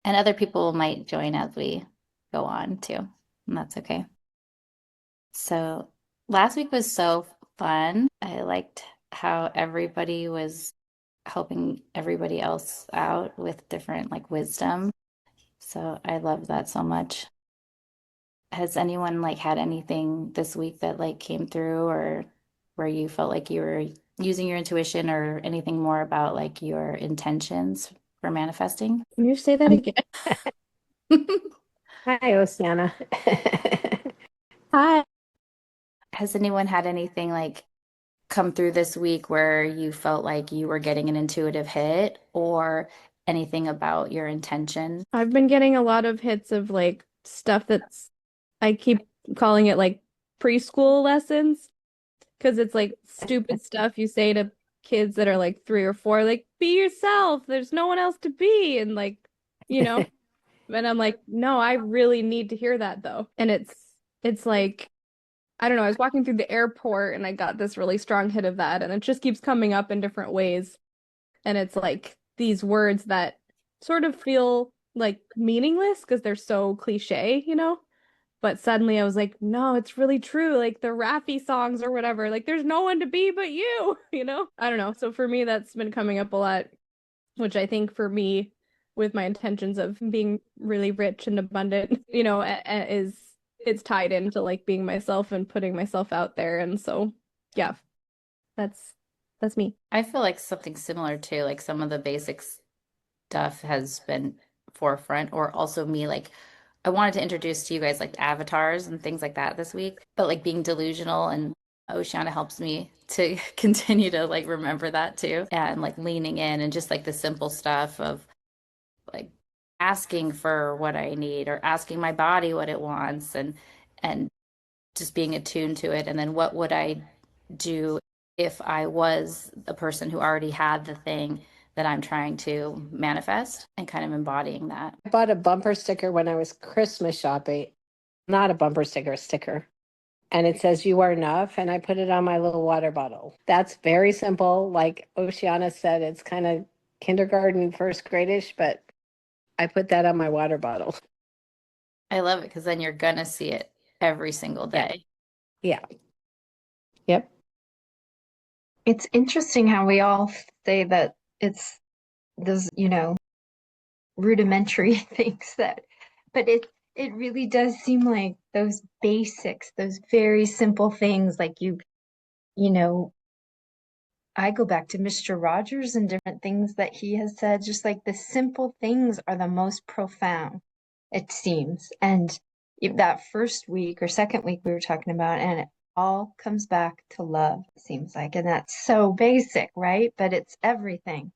And other people might join as we go on too. And that's okay. So last week was so fun. I liked how everybody was helping everybody else out with different like wisdom. So I love that so much. Has anyone like had anything this week that like came through or where you felt like you were using your intuition or anything more about like your intentions for manifesting? Can you say that again? Hi, Oceana. Hi. Has anyone had anything like come through this week where you felt like you were getting an intuitive hit or anything about your intention? I've been getting a lot of hits of like stuff that's, I keep calling it like preschool lessons because it's like stupid stuff you say to kids that are like 3 or 4, like, be yourself. There's no one else to be. And like, you know, and I'm like, no, I really need to hear that though. And it's like, I don't know, I was walking through the airport and I got this really strong hit of that. And it just keeps coming up in different ways. And it's like these words that sort of feel like meaningless because they're so cliche, you know? But suddenly I was like, no, it's really true. Like the Raffi songs or whatever, like there's no one to be but you, you know? I don't know. So for me, that's been coming up a lot, which I think for me, with my intentions of being really rich and abundant, you know, is it's tied into like being myself and putting myself out there. And so, yeah, that's that's me. I feel like something similar too, like some of the basic stuff has been forefront, or also me like I wanted to introduce to you guys like avatars and things like that this week, but like being delusional and Oceana helps me to continue to like remember that too and like leaning in and just like the simple stuff of like asking for what I need or asking my body what it wants and just being attuned to it. And then what would I do if I was the person who already had the thing that I'm trying to manifest and kind of embodying that. I bought a bumper sticker when I was Christmas shopping. Not a bumper sticker, a sticker. And it says, "You are enough." And I put it on my little water bottle. That's very simple. Like Oceana said, it's kind of kindergarten, first gradish, but I put that on my water bottle. I love it because then you're gonna see it every single Yeah. day. Yeah. Yep. It's interesting how we all say that it's those, rudimentary things but it really does seem like those basics, those very simple things like you know, I go back to Mr. Rogers and different things that he has said, just like the simple things are the most profound, it seems. And that first week or second week we were talking about, and it all comes back to love, it seems like. And that's so basic, right? But it's everything.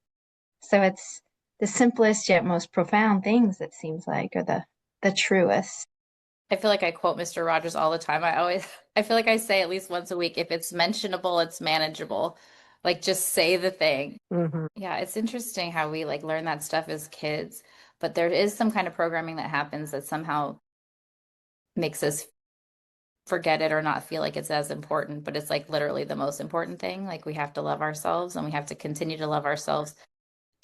So it's the simplest yet most profound things, it seems like, are the truest. I feel like I quote Mr. Rogers all the time. I feel like I say at least once a week, if it's mentionable, it's manageable. Like just say the thing. Hmm. Yeah, it's interesting how we like learn that stuff as kids, but there is some kind of programming that happens that somehow makes us forget it or not feel like it's as important, but it's like literally the most important thing. Like we have to love ourselves and we have to continue to love ourselves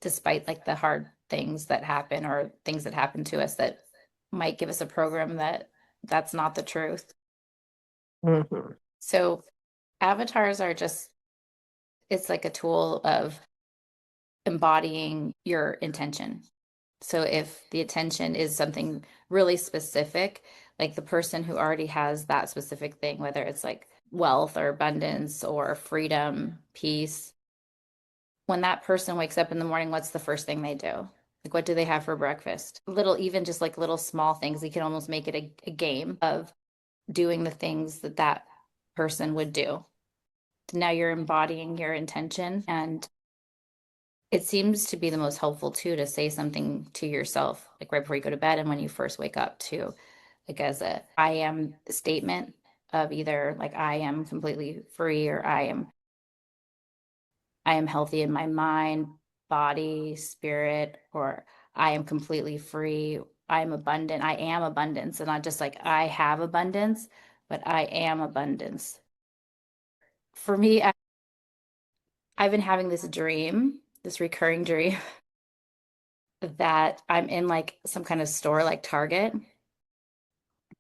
despite like the hard things that happen or things that happen to us that might give us a program that that's not the truth. Hmm. So avatars are just it's like a tool of embodying your intention. So if the attention is something really specific, like the person who already has that specific thing, whether it's like wealth or abundance or freedom, peace, when that person wakes up in the morning, what's the first thing they do? Like, what do they have for breakfast? Little, even just like little small things, you can almost make it a game of doing the things that that person would do. Now you're embodying your intention and it seems to be the most helpful too to say something to yourself, like right before you go to bed and when you first wake up too, like as a I am statement of either like I am completely free or I am healthy in my mind, body, spirit, or I am completely free. I'm abundant. I am abundance. And not just like I have abundance, but I am abundance. For me, I've been having this dream, this recurring dream that I'm in like some kind of store like Target,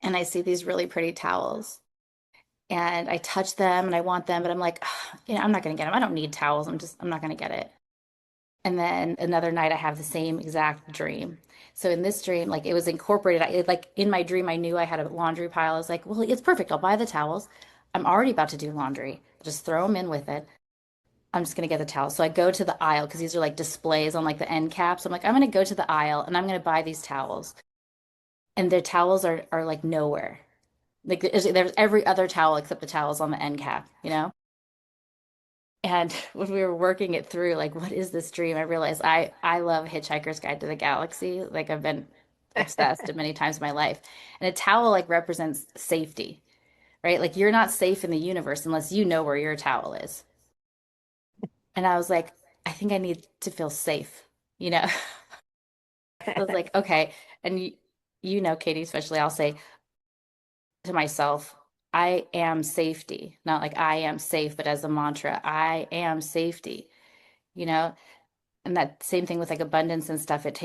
and I see these really pretty towels, and I touch them and I want them, but I'm like, "Ugh, I'm not gonna get them. I don't need towels. I'm not gonna get it." And then another night I have the same exact dream. So in this dream, like it was incorporated, like in my dream, I knew I had a laundry pile. I was like, well, it's perfect. I'll buy the towels. I'm already about to do laundry. Just throw them in with it. I'm just gonna get the towels. So I go to the aisle because these are like displays on like the end caps. I'm like, I'm gonna go to the aisle and I'm gonna buy these towels. And the towels are like nowhere. Like there's every other towel except the towels on the end cap, you know? And when we were working it through, like, what is this dream? I realized I love Hitchhiker's Guide to the Galaxy. Like I've been obsessed many times in my life. And a towel like represents safety, right? Like you're not safe in the universe unless you know where your towel is. And I was like, I think I need to feel safe, you know? I was like, okay. And Katie, especially, I'll say to myself, I am safety, not like I am safe, but as a mantra, I am safety, you know? And that same thing with like abundance and stuff, it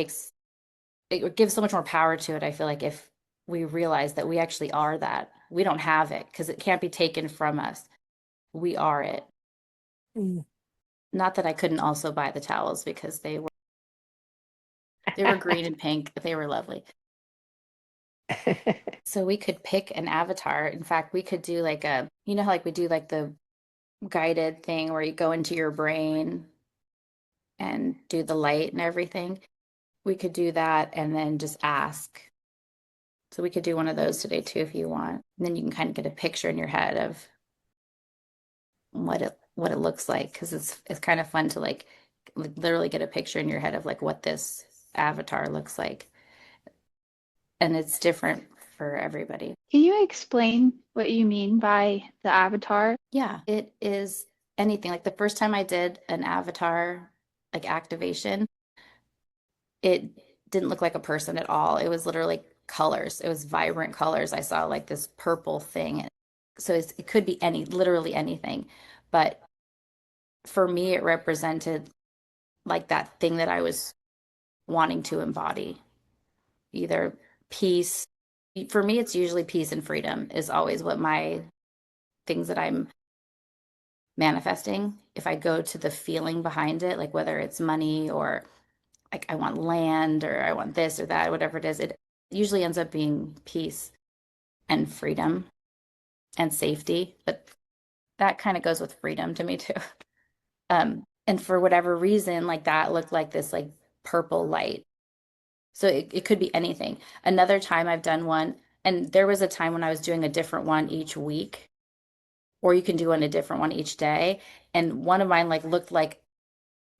gives so much more power to it. I feel like if we realize that we actually are that, we don't have it because it can't be taken from us. We are it. Mm. Not that I couldn't also buy the towels because they were green and pink. They were lovely. So we could pick an avatar. In fact, we could do like how like we do like the guided thing where you go into your brain and do the light and everything. We could do that and then just ask. So we could do one of those today too if you want. And then you can kind of get a picture in your head of what it looks like because it's kind of fun to like literally get a picture in your head of like what this avatar looks like. And it's different for everybody. Can you explain what you mean by the avatar? Yeah, it is anything. Like the first time I did an avatar like activation, it didn't look like a person at all. It was literally colors. It was vibrant colors. I saw like this purple thing. So it could be literally anything. But for me, it represented like that thing that I was wanting to embody, either peace. For me, it's usually peace and freedom is always what my things that I'm manifesting. If I go to the feeling behind it, like whether it's money or like I want land or I want this or that, whatever it is, it usually ends up being peace and freedom and safety. But that kind of goes with freedom to me too. And for whatever reason, like that looked like this like purple light. So it could be anything. Another time I've done one, and there was a time when I was doing a different one each week, or you can do a different one each day. And one of mine like looked like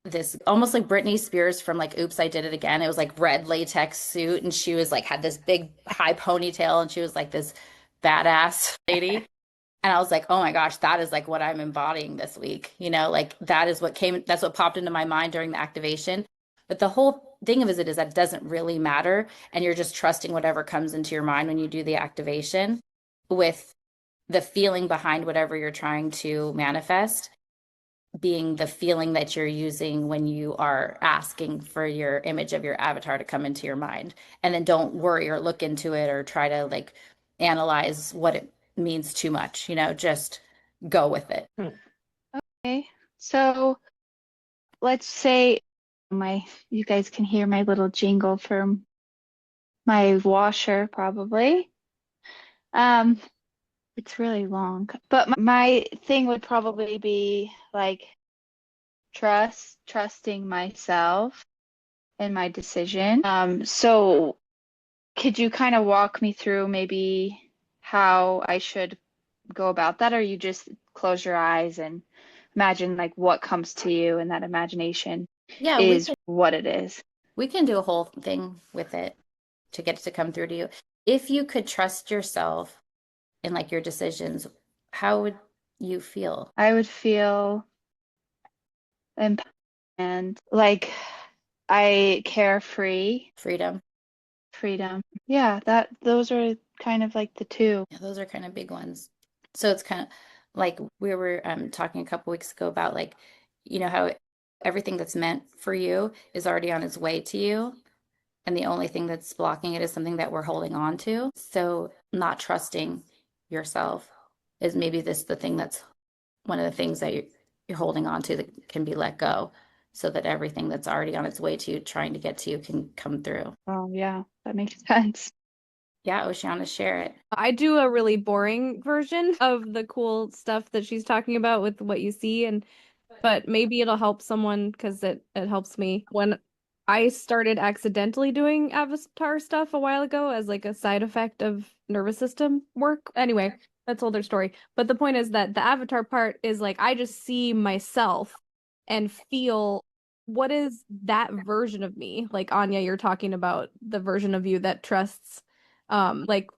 this almost like Britney Spears from like Oops, I Did It Again. It was like red latex suit, and she was like had this big high ponytail, and she was like this badass lady. And I was like, oh my gosh, that is like what I'm embodying this week. Like that's what popped into my mind during the activation. But the whole thing of it is that it doesn't really matter. And you're just trusting whatever comes into your mind when you do the activation with the feeling behind whatever you're trying to manifest being the feeling that you're using when you are asking for your image of your avatar to come into your mind. And then don't worry or look into it or try to like analyze what it means too much, just go with it. Okay. So let's say you guys can hear my little jingle from my washer probably. Um, it's really long, but my thing would probably be like trusting myself and my decision. So could you kind of walk me through maybe how I should go about that, or you just close your eyes and imagine like what comes to you, and that imagination Yeah, is what it is? we can do a whole thing with it to get it to come through to you. If you could trust yourself in like your decisions, how would you feel? I would feel empowered and like I carefree, Freedom. freedom. Yeah, those are kind of like the two. Yeah, those are kind of big ones. So it's kind of like we were talking a couple weeks ago about like, how everything that's meant for you is already on its way to you. And the only thing that's blocking it is something that we're holding on to. So not trusting yourself is maybe this the thing that's one of the things that you're holding on to that can be let go so that everything that's already on its way to you, trying to get to you, can come through. Oh, yeah, that makes sense. Yeah, Oceana, share it. I do a really boring version of the cool stuff that she's talking about with what you see, and but maybe it'll help someone because it helps me. When I started accidentally doing avatar stuff a while ago as like a side effect of nervous system work. Anyway, that's older story. But the point is that the avatar part is like I just see myself and feel what is that version of me? Like Anya, you're talking about the version of you that trusts, like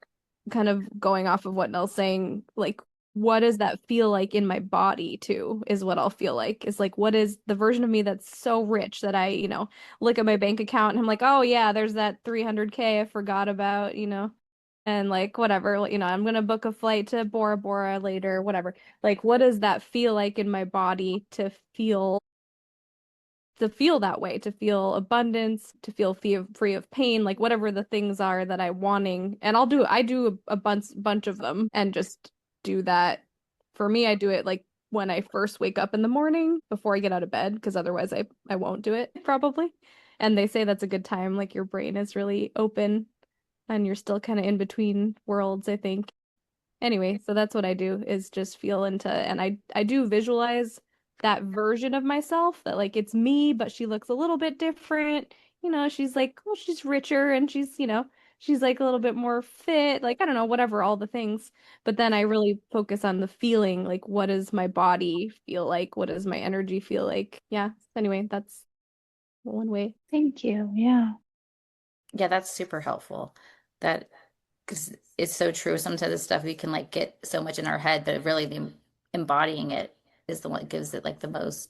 kind of going off of what Nell's saying, like what does that feel like in my body too, is what I'll feel like. Is like what is the version of me that's so rich that I, look at my bank account and I'm like, oh yeah, there's that 300K I forgot about, and like whatever, I'm gonna book a flight to Bora Bora later, whatever. Like what does that feel like in my body to feel that way, to feel abundance, to feel free of pain, like whatever the things are that I wanting. And I do a bunch of them and just do that. For me, I do it like when I first wake up in the morning before I get out of bed, because otherwise I won't do it probably. And they say that's a good time, like your brain is really open and you're still kind of in between worlds, I think. Anyway, so that's what I do is just feel into, and I do visualize that version of myself that like it's me, but she looks a little bit different. She's like, well, she's richer and she's like a little bit more fit, like I don't know, whatever, all the things. But then I really focus on the feeling, like what does my body feel like? What does my energy feel like? Yeah. Anyway, that's one way. Thank you. Yeah. Yeah, that's super helpful. That because it's so true. Sometimes the stuff we can like get so much in our head, but really the embodying it is the one that gives it like the most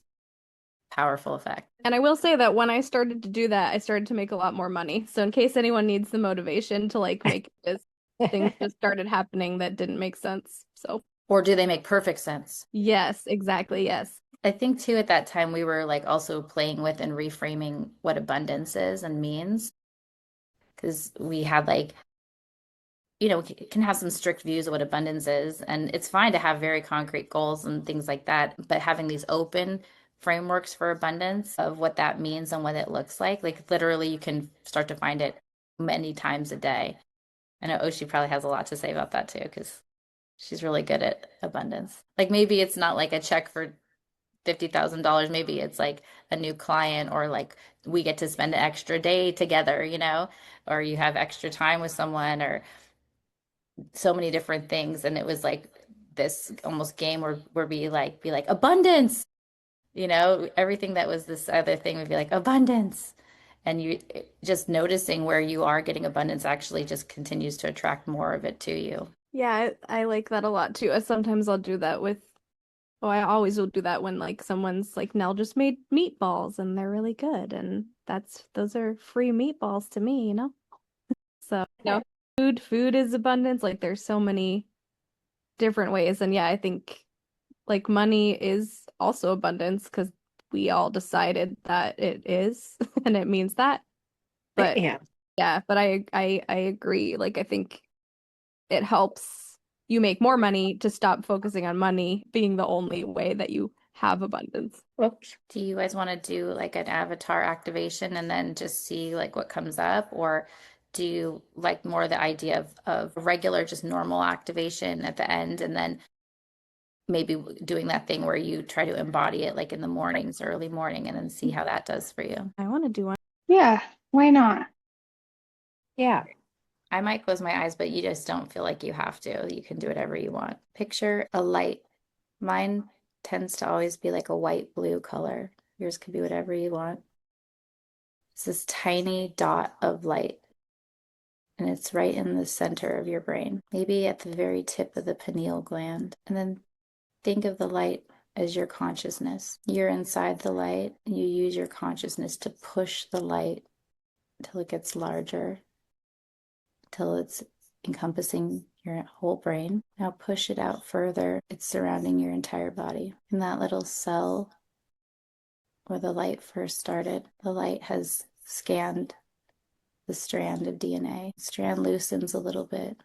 powerful effect. And I will say that when I started to do that, I started to make a lot more money. So in case anyone needs the motivation to like make this, things just started happening that didn't make sense. So Or do they make perfect sense? yes, exactly. Yes. I think too at that time we were like also playing with and reframing what abundance is and means because we had like can have some strict views of what abundance is, and it's fine to have very concrete goals and things like that, but having these open frameworks for abundance of what that means and what it looks like literally you can start to find it many times a day. I know Oshi probably has a lot to say about that too, because she's really good at abundance. Like maybe it's not like a check for $50,000, maybe it's like a new client or like we get to spend an extra day together, or you have extra time with someone or so many different things. And it was like this almost game where we like be like abundance, everything that was this other thing would be like abundance. And you just noticing where you are getting abundance actually just continues to attract more of it to you. Yeah, I like that a lot too. Sometimes I'll do that with, oh, I always will do that when like someone's like, Nell just made meatballs and they're really good. And those are free meatballs to me. So, food is abundance. Like there's so many different ways. And yeah, I think like money is also abundance because we all decided that it is and it means that. But Yeah. yeah, but I agree. Like I think it helps you make more money to stop focusing on money being the only way that you have abundance. Whoops. Do you guys want to do like an avatar activation and then just see like what comes up? Or do you like more the idea of regular, just normal activation at the end and then maybe doing that thing where you try to embody it like in the mornings, early morning, and then see how that does for you? I want to do one. Yeah. Why not? Yeah. I might close my eyes, but you just don't feel like you have to. You can do whatever you want. Picture a light. Mine tends to always be like a white blue color. Yours could be whatever you want. It's this tiny dot of light, and it's right in the center of your brain, maybe at the very tip of the pineal gland. And then think of the light as your consciousness. You're inside the light, and you use your consciousness to push the light until it gets larger, till it's encompassing your whole brain. Now push it out further. It's surrounding your entire body. In that little cell where the light first started, the light has scanned the strand of DNA. Strand loosens a little bit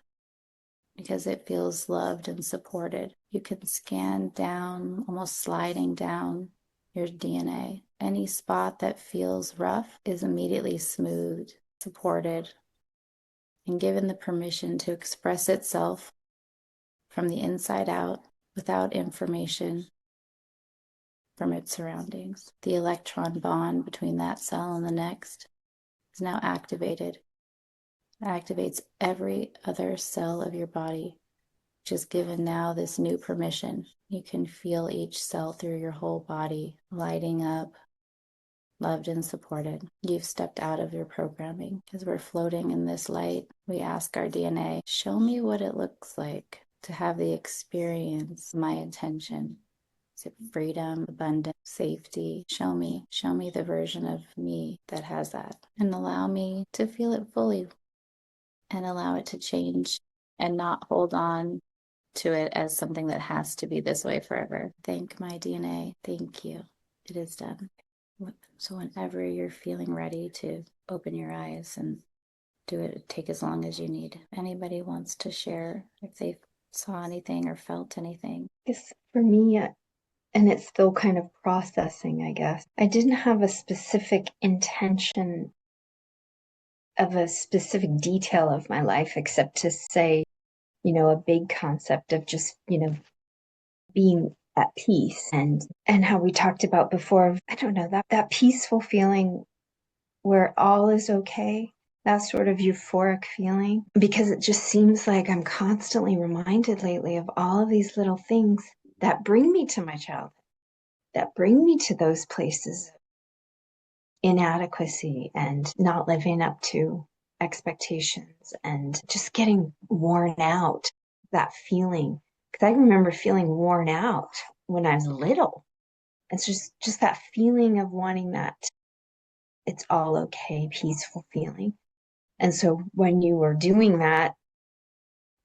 because it feels loved and supported. You can scan down, almost sliding down your DNA. Any spot that feels rough is immediately smoothed, supported, and given the permission to express itself from the inside out without information from its surroundings. The electron bond between that cell and the next is now activated. It activates every other cell of your body, which is given now this new permission. You can feel each cell through your whole body lighting up, loved and supported. You've stepped out of your programming. As we're floating in this light, we ask our DNA, show me what it looks like to have the experience, my intention. Is it freedom, abundance, safety? Show me the version of me that has that, and allow me to feel it fully and allow it to change and not hold on to it as something that has to be this way forever. Thank my DNA. Thank you. It is done. So whenever you're feeling ready to open your eyes and do it, take as long as you need. If anybody wants to share if they saw anything or felt anything. I guess for me, and it's still kind of processing, I guess. I didn't have a specific intention of a specific detail of my life, except to say, a big concept of just, being at peace and how we talked about before, I don't know, that peaceful feeling where all is okay, that sort of euphoric feeling, because it just seems like I'm constantly reminded lately of all of these little things that bring me to my childhood, that bring me to those places of inadequacy and not living up to expectations and just getting worn out, that feeling. Because I remember feeling worn out when I was little. It's just that feeling of wanting that it's all okay, peaceful feeling. And so when you were doing that,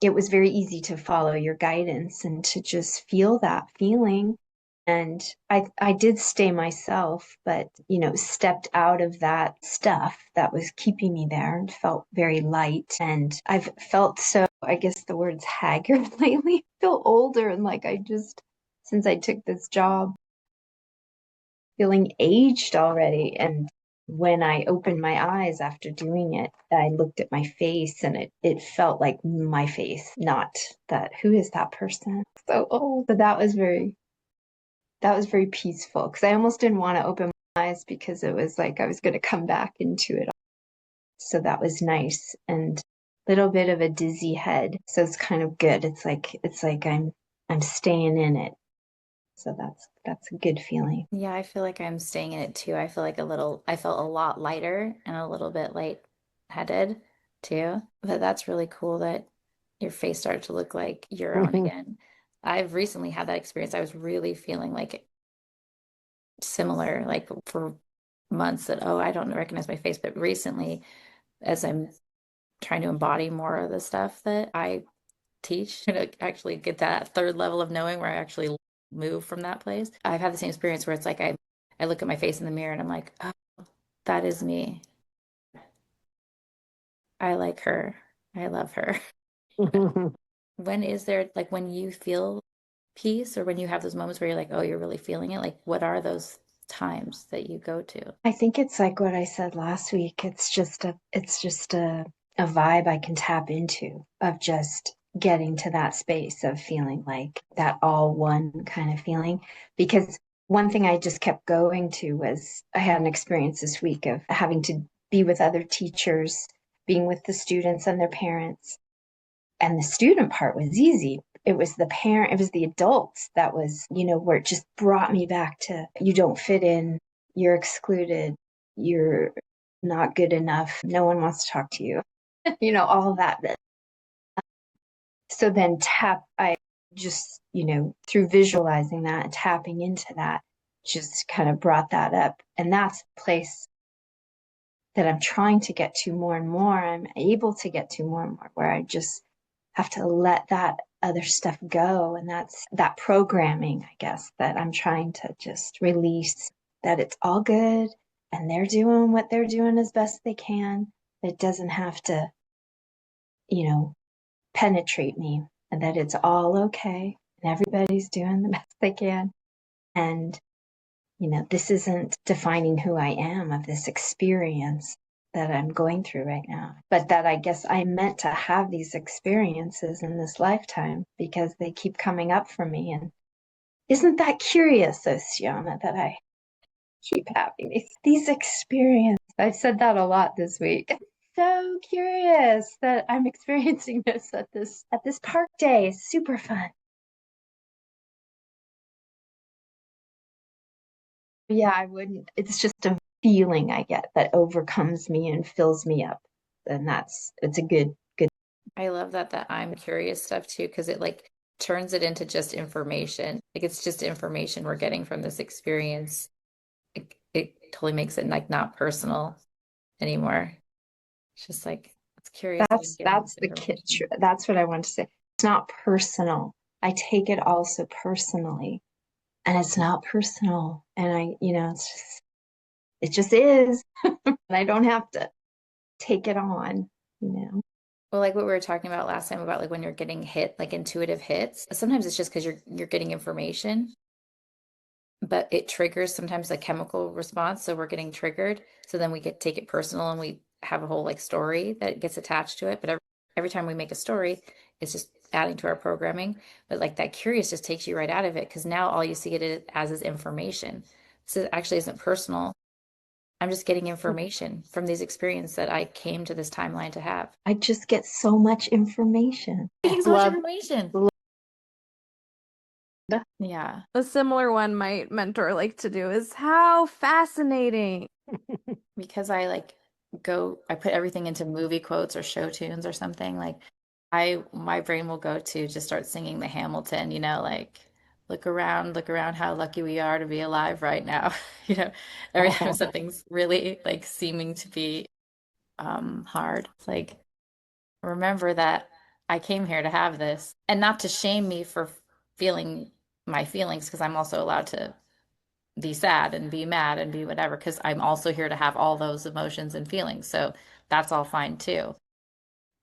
it was very easy to follow your guidance and to just feel that feeling. And I did stay myself, but, stepped out of that stuff that was keeping me there and felt very light. And I've felt so, I guess the word's haggard lately. I feel older and like since I took this job, feeling aged already. And when I opened my eyes after doing it, I looked at my face and it felt like my face, not that, who is that person? So old. But that was very peaceful because I almost didn't want to open my eyes because it was like I was going to come back into it. So that was nice, and a little bit of a dizzy head. So it's kind of good. It's like I'm staying in it. So that's a good feeling. Yeah, I feel like I'm staying in it too. I felt a lot lighter and a little bit lightheaded too. But that's really cool that your face started to look like your own again. I've recently had that experience. I was really feeling like similar, like for months that, oh, I don't recognize my face. But recently, as I'm trying to embody more of the stuff that I teach, actually get that third level of knowing where I actually move from that place. I've had the same experience where it's like I look at my face in the mirror and I'm like, oh, that is me. I like her. I love her. When is there, like, when you feel peace or when you have those moments where you're like, oh, you're really feeling it? Like, what are those times that you go to? I think it's like what I said last week. It's just a vibe I can tap into of just getting to that space of feeling like that all one kind of feeling. Because one thing I just kept going to was I had an experience this week of having to be with other teachers, being with the students and their parents. And the student part was easy. It was the adults that was, where it just brought me back to, you don't fit in, you're excluded, you're not good enough, no one wants to talk to you, all of that. So then I just, through visualizing that and tapping into that, just kind of brought that up. And that's the place that I'm trying to get to more and more. I'm able to get to more and more, where I just have to let that other stuff go. And that's that programming, I guess, that I'm trying to just release, that it's all good and they're doing what they're doing as best they can. It doesn't have to, you know, penetrate me, and that it's all okay and everybody's doing the best they can. And, you know, this isn't defining who I am of this experience that I'm going through right now, but that I guess I meant to have these experiences in this lifetime because they keep coming up for me. And isn't that curious, Oceana, that I keep having these experiences? I've said that a lot this week. So curious that I'm experiencing this at this park day. It's super fun. Yeah, I wouldn't. It's just a feeling I get that overcomes me and fills me up. And it's a good. I love that I'm curious stuff too, because it like turns it into just information. Like it's just information we're getting from this experience. It totally makes it like not personal anymore. It's just like it's curious that I'm getting That's this the kid. information. That's what I want to say. It's not personal. I take it also personally, and it's not personal. And it just is. And I don't have to take it on, you know. Well, like what we were talking about last time about like when you're getting hit, like intuitive hits. Sometimes it's just because you're getting information, but it triggers sometimes a chemical response. So we're getting triggered. So then we get take it personal and we have a whole like story that gets attached to it. But every time we make a story, it's just adding to our programming. But like that curious just takes you right out of it because now all you see it as is information. So it actually isn't personal. I'm just getting information from these experiences that I came to this timeline to have. I just get so much information. Getting so much Love, information. Yeah. A similar one my mentor liked to do is how fascinating. Because I put everything into movie quotes or show tunes or something. Like my brain will go to just start singing the Hamilton, like look around how lucky we are to be alive right now. Every time something's really like seeming to be hard. It's like remember that I came here to have this and not to shame me for feeling my feelings because I'm also allowed to be sad and be mad and be whatever because I'm also here to have all those emotions and feelings. So that's all fine too.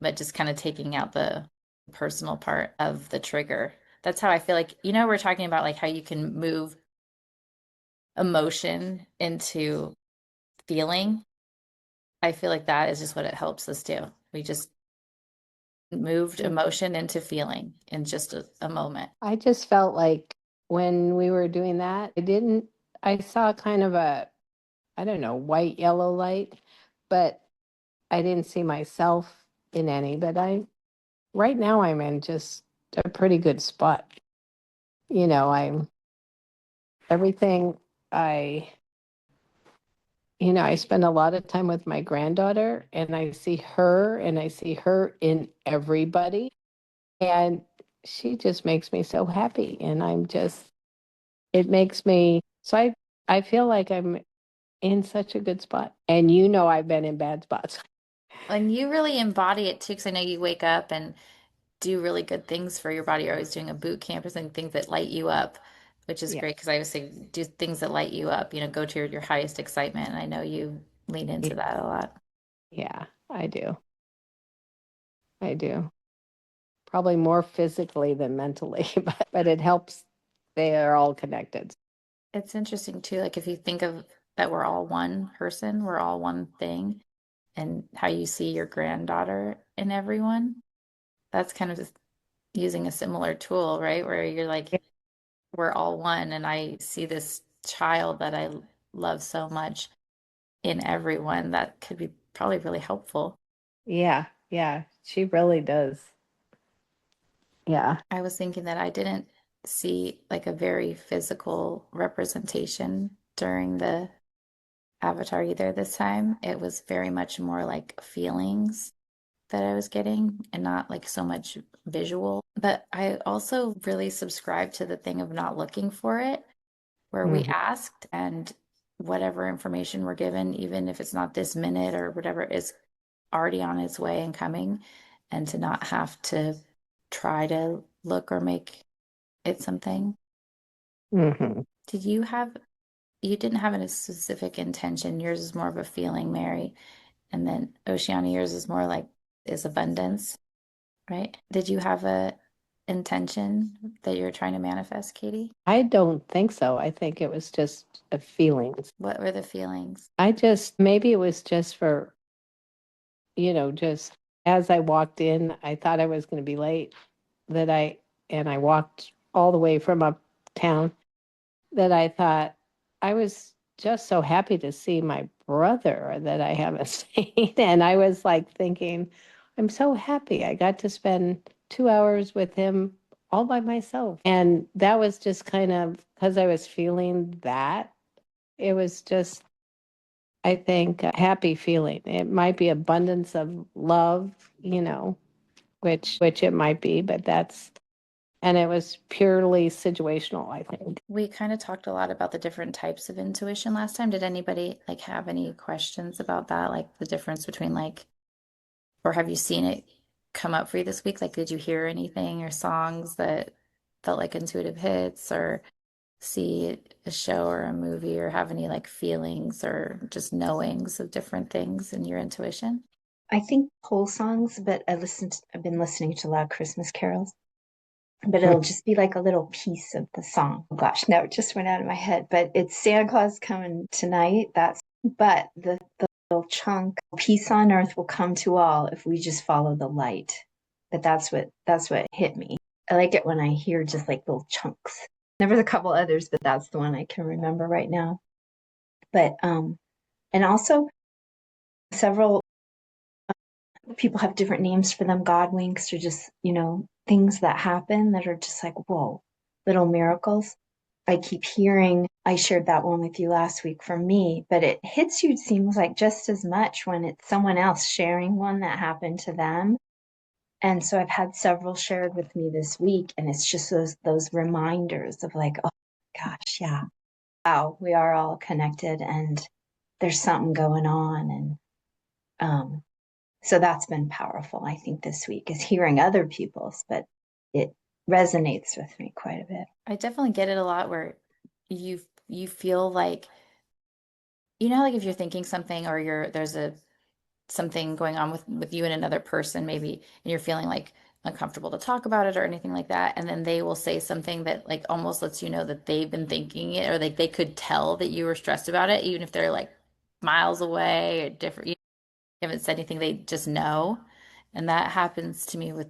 But just kind of taking out the personal part of the trigger. That's how I feel like, we're talking about like how you can move emotion into feeling. I feel like that is just what it helps us do. We just moved emotion into feeling in just a moment. I just felt like when we were doing that, I saw kind of I don't know, white, yellow light, but I didn't see myself in any. But right now I'm in just a pretty good spot. I'm everything I, I spend a lot of time with my granddaughter and I see her in everybody. And she just makes me so happy. And it makes me, so I feel like I'm in such a good spot. And I've been in bad spots. And you really embody it too, because I know you wake up and do really good things for your body. You're always doing a boot camp or something, things that light you up, which is Yeah. great because I always say do things that light you up, go to your highest excitement. And I know you lean into that a lot. Yeah, I do. I do. Probably more physically than mentally, but it helps. They are all connected. It's interesting too, like if you think of that we're all one person, we're all one thing, and how you see your granddaughter in everyone, that's kind of just using a similar tool, right? Where you're like, we're all one, and I see this child that I love so much in everyone that could be probably really helpful. Yeah, yeah, she really does. Yeah. I was thinking that I didn't see like a very physical representation during the Avatar either this time. It was very much more like feelings that I was getting and not like so much visual. But I also really subscribe to the thing of not looking for it, where we Mhm. asked and whatever information we're given, even if it's not this minute or whatever, is already on its way and coming, and to not have to try to look or make it something. Mhm. Did you didn't have a specific intention. Yours is more of a feeling, Mary. And then Oceania, yours is more like is abundance, right? Did you have a intention that you're trying to manifest, Katie? I don't think so. I think it was just a feelings. What were the feelings? Maybe it was just for, just as I walked in, I thought I was going to be late, and I walked all the way from uptown, that I thought I was just so happy to see my brother that I haven't seen. And I was like thinking, I'm so happy I got to spend 2 hours with him all by myself. And that was just kind of because I was feeling that. It was just, I think, a happy feeling. It might be abundance of love, which it might be, but and it was purely situational, I think. We kind of talked a lot about the different types of intuition last time. Did anybody like have any questions about that? Like the difference between like, or have you seen it come up for you this week? Like, did you hear anything or songs that felt like intuitive hits, or see a show or a movie, or have any like feelings or just knowings of different things in your intuition? I think whole songs, but I've been listening to a lot of Christmas carols, but Hmm. it'll just be like a little piece of the song. Oh gosh, no, it just went out of my head. But it's Santa Claus coming tonight. But the little chunk, peace on earth will come to all if we just follow the light. But that's what hit me. I like it when I hear just like little chunks. There was a couple others, but that's the one I can remember right now. But and also several people have different names for them, God winks, or just, things that happen that are just like, whoa, little miracles. I keep hearing, I shared that one with you last week from me, but it hits you, it seems like just as much when it's someone else sharing one that happened to them. And so I've had several shared with me this week, and it's just those reminders of like, oh gosh, yeah, wow, we are all connected and there's something going on. And so that's been powerful, I think, this week is hearing other people's, but it resonates with me quite a bit. I definitely get it a lot where you feel like, like if you're thinking something, or there's a something going on with you and another person maybe, and you're feeling like uncomfortable to talk about it or anything like that, and then they will say something that like almost lets you know that they've been thinking it, or like they could tell that you were stressed about it, even if they're like miles away or different. You haven't said anything, they just know. And that happens to me with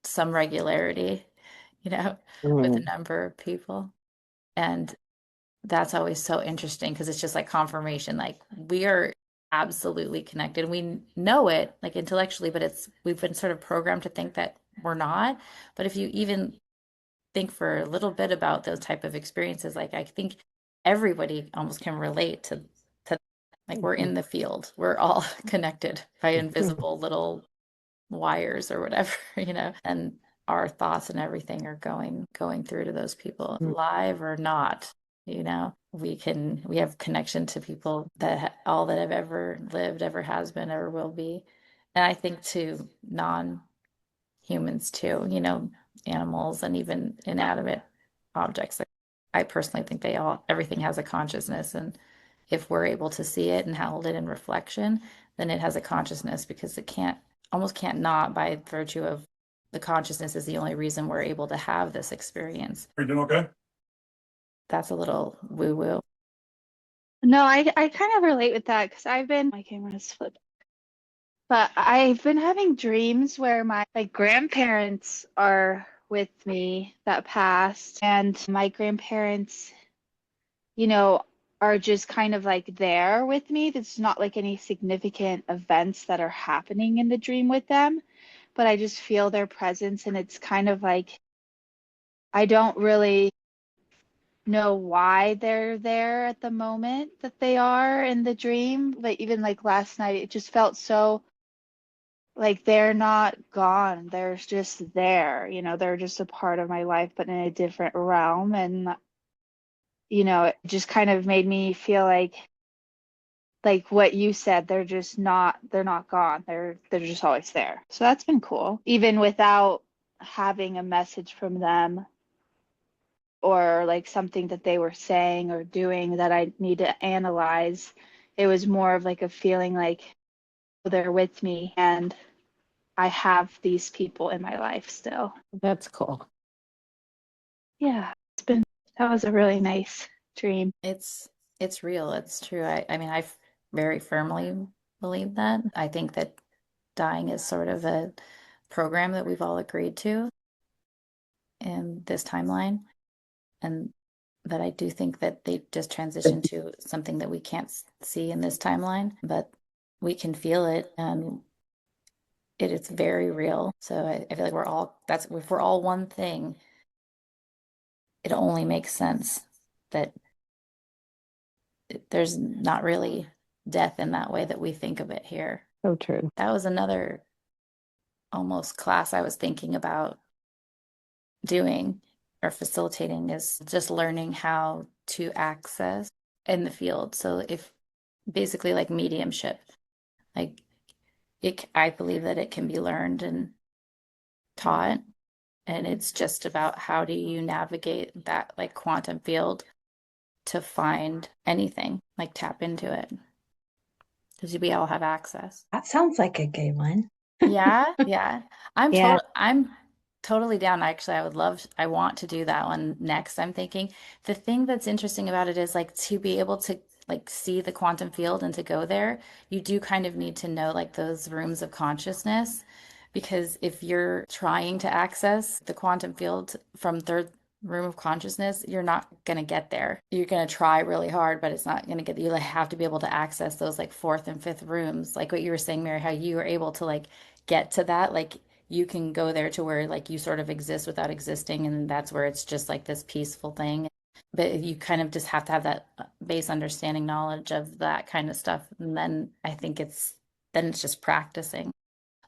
some regularity, with a Mhm. number of people. And that's always so interesting because it's just like confirmation. Like we are absolutely connected. We know it like intellectually, but we've been sort of programmed to think that we're not. But if you even think for a little bit about those type of experiences, like I think everybody almost can relate to like we're in the field. We're all connected by invisible little wires or whatever, and our thoughts and everything are going through to those people, live or not. We have connection to people that all that have ever lived, ever has been, ever will be. And I think to non-humans too, animals and even inanimate objects. Like, I personally think everything has a consciousness. And if we're able to see it and hold it in reflection, then it has a consciousness, because it almost can't not, by virtue of the consciousness is the only reason we're able to have this experience. Are you doing okay? That's a little woo-woo. No, I kind of relate with that because my camera's flipped. But I've been having dreams where my grandparents are with me that passed, and my grandparents, you know, are just kind of like there with me. There's not like any significant events that are happening in the dream with them, but I just feel their presence, and it's kind of like I don't really know why they're there at the moment that they are in the dream. But even like last night, it just felt so like they're not gone. They're just there. They're just a part of my life, but in a different realm. And, it just kind of made me feel like what you said, they're not gone. They're just always there. So that's been cool. Even without having a message from them, or like something that they were saying or doing that I need to analyze, It was more of like a feeling like they're with me and I have these people in my life still. That's cool. Yeah, that was a really nice dream. It's real. It's true. I mean, I very firmly believe that. I think that dying is sort of a program that we've all agreed to in this timeline, and but I do think that they just transitioned to something that we can't see in this timeline, but we can feel it, and it is very real. So I feel like if we're all one thing, it only makes sense that there's not really death in that way that we think of it here. So true. That was another almost class I was thinking about doing or facilitating, is just learning how to access in the field. So if basically like mediumship, like I believe that it can be learned and taught, and it's just about how do you navigate that like quantum field to find anything, like tap into it, because we all have access. That sounds like a gay one. Yeah, yeah. Yeah. I'm totally down. Actually, I want to do that one next. I'm thinking the thing that's interesting about it is like to be able to like see the quantum field and to go there, you do kind of need to know like those rooms of consciousness, because if you're trying to access the quantum field from third room of consciousness, you're not going to get there. You're going to try really hard, but it's not going to get, you have to be able to access those like fourth and fifth rooms. Like what you were saying, Mary, how you were able to like get to that, like you can go there to where like you sort of exist without existing, and that's where it's just like this peaceful thing. But you kind of just have to have that base understanding knowledge of that kind of stuff, and then I think it's just practicing.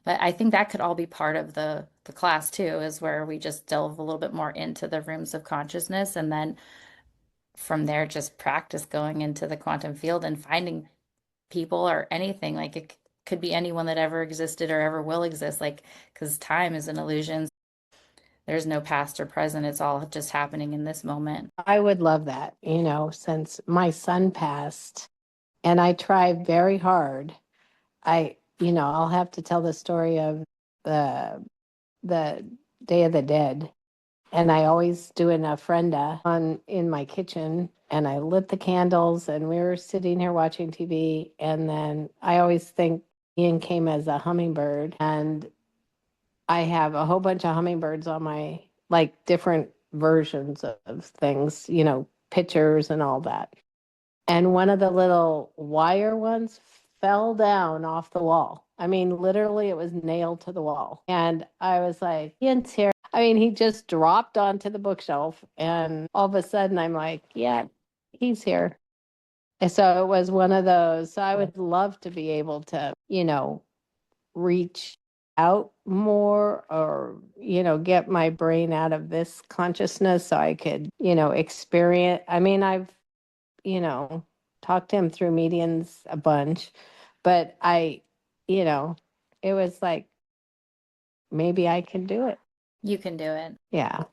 But I think that could all be part of the class too, is where we just delve a little bit more into the rooms of consciousness, and then from there just practice going into the quantum field and finding people or anything. Like it could be anyone that ever existed or ever will exist, like because time is an illusion. There's no past or present. It's all just happening in this moment. I would love that, since my son passed and I try very hard. I'll have to tell the story of the Day of the Dead. And I always do an ofrenda in my kitchen, and I lit the candles, and we were sitting here watching TV. And then I always think Ian came as a hummingbird, and I have a whole bunch of hummingbirds on my, like, different versions of things, pictures and all that. And one of the little wire ones fell down off the wall. I mean, literally, it was nailed to the wall. And I was like, Ian's here. I mean, he just dropped onto the bookshelf, and all of a sudden I'm like, yeah, he's here. And so it was one of those. So I would love to be able to, reach out more, or, get my brain out of this consciousness so I could, experience. I mean, I've, talked to him through mediums a bunch, but it was like, maybe I can do it. You can do it. Yeah. We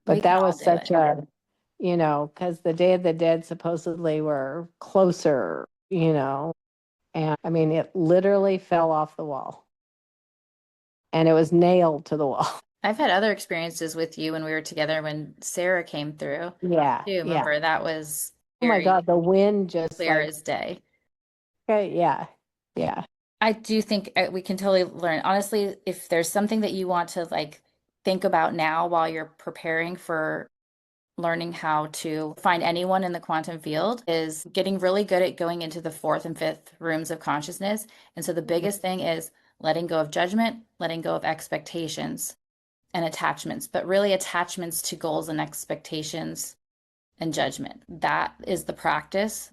But can that all was do such it. because the Day of the Dead supposedly were closer, and I mean, it literally fell off the wall and it was nailed to the wall. I've had other experiences with you when we were together when Sarah came through. Yeah. Do you Yeah. remember? That was Oh my very God, the wind just clear like, as day. okay, yeah. Yeah. I do think we can totally learn. Honestly, if there's something that you want to like think about now while you're preparing for learning how to find anyone in the quantum field, is getting really good at going into the fourth and fifth rooms of consciousness. And so the biggest thing is letting go of judgment, letting go of expectations and attachments, but really attachments to goals and expectations and judgment. That is the practice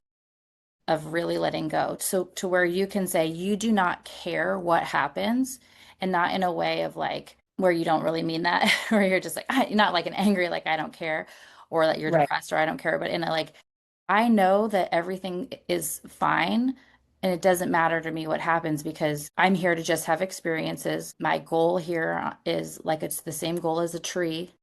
of really letting go. So to where you can say you do not care what happens, and not in a way of like where you don't really mean that, where you're just like, not like an angry, like I don't care, or that you're Right. depressed or I don't care, but in a like, I know that everything is fine. And it doesn't matter to me what happens, because I'm here to just have experiences. My goal here is like, it's the same goal as a tree,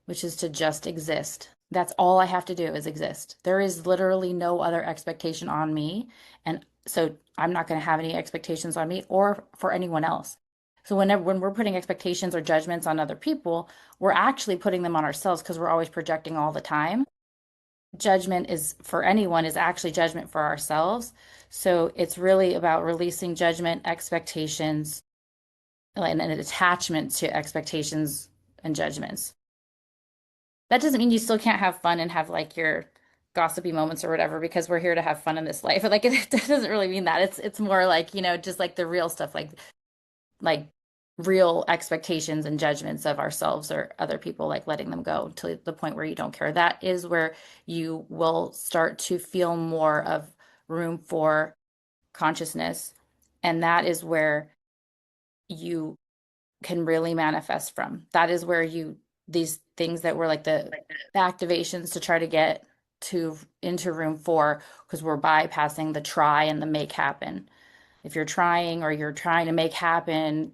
which is to just exist. That's all I have to do is exist. There is literally no other expectation on me. And so I'm not going to have any expectations on me or for anyone else. So when we're putting expectations or judgments on other people, we're actually putting them on ourselves because we're always projecting all the time. Judgment is for anyone is actually judgment for ourselves. So it's really about releasing judgment, expectations, and an attachment to expectations and judgments. That doesn't mean you still can't have fun and have like your gossipy moments or whatever, because we're here to have fun in this life. Like it doesn't really mean that. It's more like, just like the real stuff, like real expectations and judgments of ourselves or other people, like letting them go to the point where you don't care. That is where you will start to feel more of room for consciousness. And that is where you can really manifest from. That is where these things that were like the activations to try to get into room 4, because we're bypassing the try and the make happen. If you're trying or you're trying to make happen,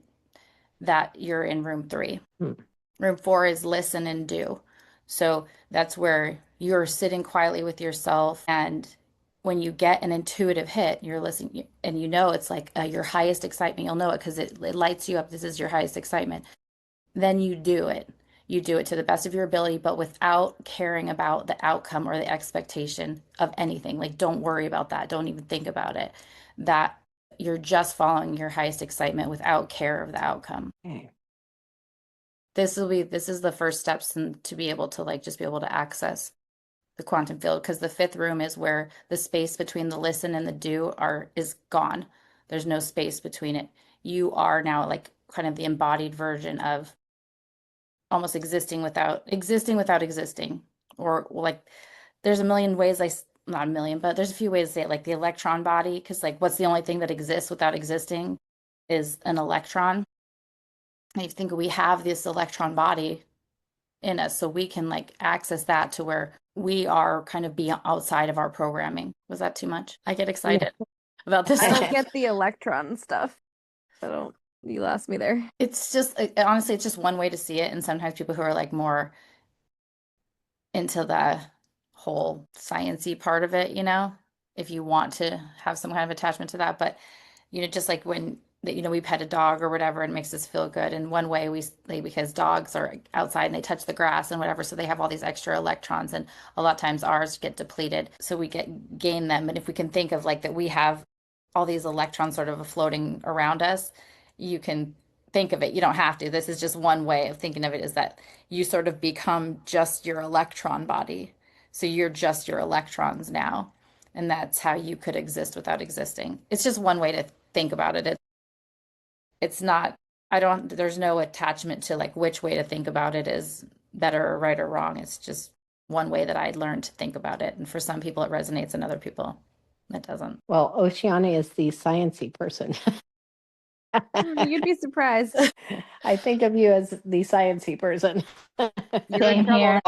that you're in room 3. Room 4 is listen and do. So that's where you're sitting quietly with yourself, and when you get an intuitive hit, you're listening, and it's like your highest excitement. You'll know it because it lights you up. This is your highest excitement. Then you do it. You do it to the best of your ability, but without caring about the outcome or the expectation of anything. Like, don't worry about that. Don't even think about it. That you're just following your highest excitement without care of the outcome. Okay. This is the first steps to be able to just be able to access the quantum field, because the 5th room is where the space between the listen and the do is gone. There's no space between it. You are now like kind of the embodied version of almost existing without existing, or like there's a million ways, not a million, but there's a few ways to say it, like the electron body, because like what's the only thing that exists without existing is an electron. And you think we have this electron body in us, so we can like access that to where we are kind of be outside of our programming. Was that too much? I get excited about this I stuff. don't get the electron stuff. You lost me there. It's just honestly, it's just one way to see it. And sometimes people who are like more into the whole sciencey part of it, if you want to have some kind of attachment to that, but just like when we pet a dog or whatever, and it makes us feel good. And one way because dogs are outside and they touch the grass and whatever, so they have all these extra electrons, and a lot of times ours get depleted, so we gain them. And if we can think of like that, we have all these electrons sort of floating around us, you can think of it. You don't have to. This is just one way of thinking of it, is that you sort of become just your electron body. So you're just your electrons now. And that's how you could exist without existing. It's just one way to think about it. It's not, there's no attachment to like which way to think about it is better or right or wrong. It's just one way that I learned to think about it. And for some people it resonates, and other people it doesn't. Well, Oceana is the sciencey person. You'd be surprised. I think of you as the sciencey person. Same here.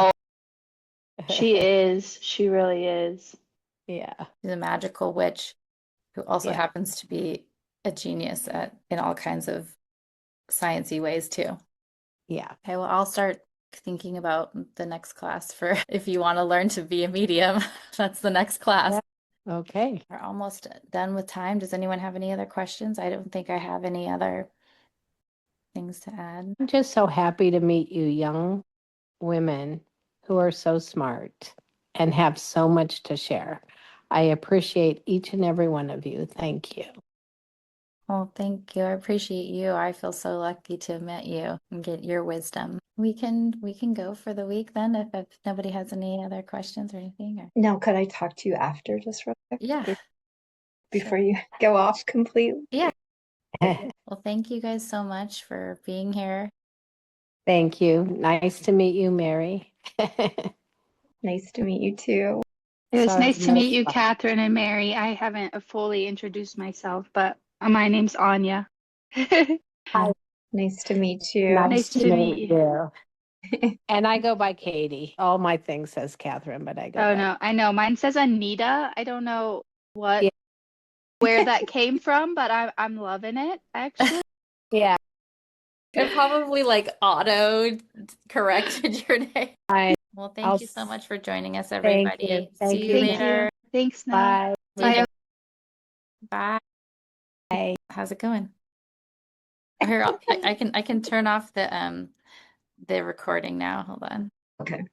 She is. She really is. Yeah. She's a magical witch who also Yeah. happens to be a genius in all kinds of sciencey ways too. Yeah. Okay, well, I'll start thinking about the next class for if you want to learn to be a medium. That's the next class. Yeah. Okay. We're almost done with time. Does anyone have any other questions? I don't think I have any other things to add. I'm just so happy to meet you young women who are so smart and have so much to share. I appreciate each and every one of you. Thank you. Well, thank you. I appreciate you. I feel so lucky to have met you and get your wisdom. We can go for the week then if nobody has any other questions or anything. Or... No, could I talk to you after just real quick? Yeah. Before you go off completely? Yeah. Well, thank you guys so much for being here. Thank you. Nice to meet you, Mary. Nice to meet you too. It was Sorry, nice to no meet you, fun. Catherine and Mary. I haven't fully introduced myself, but my name's Anya. Nice to meet you. Nice to meet you. And I go by Katie. All my thing says Catherine, but I go Oh by. no, I know. Mine says Anita. I don't know Yeah. where that came from, but I'm loving it actually. Yeah. It probably like auto corrected your name. I Well, I'll thank you so much for joining us, Thank you. everybody. Thank See you you. Thank later. you. Thanks, Mel. Bye. Later. Bye. Bye. How's it going? Here, I can turn off the recording now. Hold on. Okay.